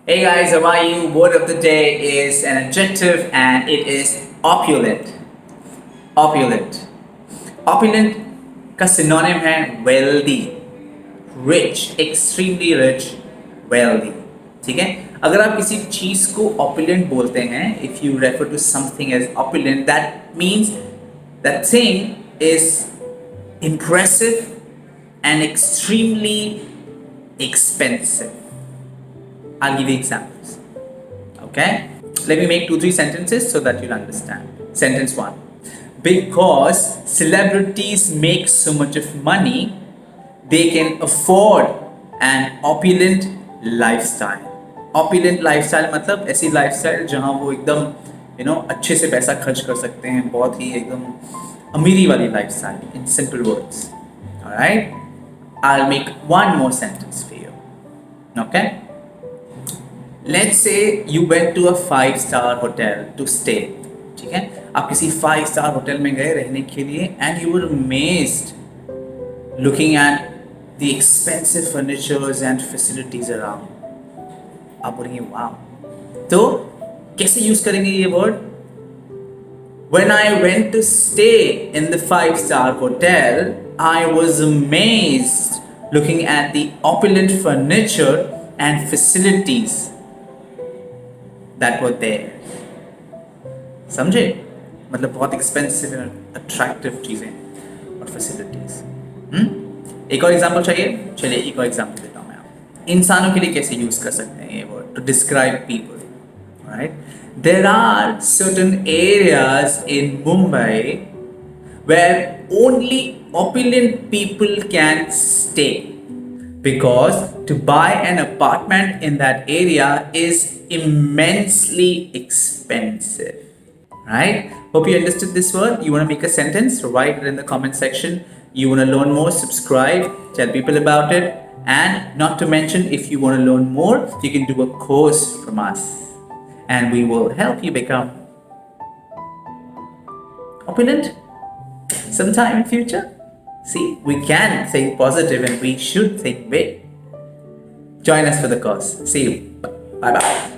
Hey guys, how are you? Word of the day is an adjective and it is opulent. Opulent. Opulent का synonym है wealthy, rich, extremely rich, wealthy. ठीक है? अगर आप किसी चीज को opulent बोलते हैं, if you refer to something as opulent, that means that thing is impressive and extremely expensive. I'll give you examples. Okay? Let me make 2-3 sentences so that you'll understand. Sentence 1. Because celebrities make so much of money, they can afford an opulent lifestyle. Opulent lifestyle मतलब ऐसी lifestyle जहाँ वो एकदम अच्छे से पैसा खर्च कर सकते हैं, बहुत ही एकदम अमीरी वाली lifestyle. In simple words. Alright? I'll make one more sentence for you. Okay? Let's say you went to a 5-star hotel to stay. ठीक है, आप किसी 5-star hotel में गए रहने के लिए and you were amazed looking at the expensive furnitures and facilities around. आप बोलेंगे wow. तो कैसे यूज करेंगे ये word? When I went to stay in the 5-star hotel, I was amazed looking at the opulent furniture and facilities that were there. समझे? मतलब बहुत expensive और अट्रैक्टिव चीज़ें और फैसिलिटीज. एक और एग्जांपल चाहिए? चलिए एक और एग्जांपल देता हूँ मैं आपको. इंसानों के लिए कैसे यूज कर सकते हैं ये word to describe people, right? There are certain areas in Mumbai where only opulent people can stay, because to buy an apartment in that area is immensely expensive. Right? Hope you understood this word. You want to make a sentence? Write it in the comment section. You want to learn more? Subscribe, tell people about it. And not to mention, if you want to learn more, you can do a course from us. And we will help you become opulent sometime in future. See, we can think positive and we should think big. Join us for the course. See you. Bye bye.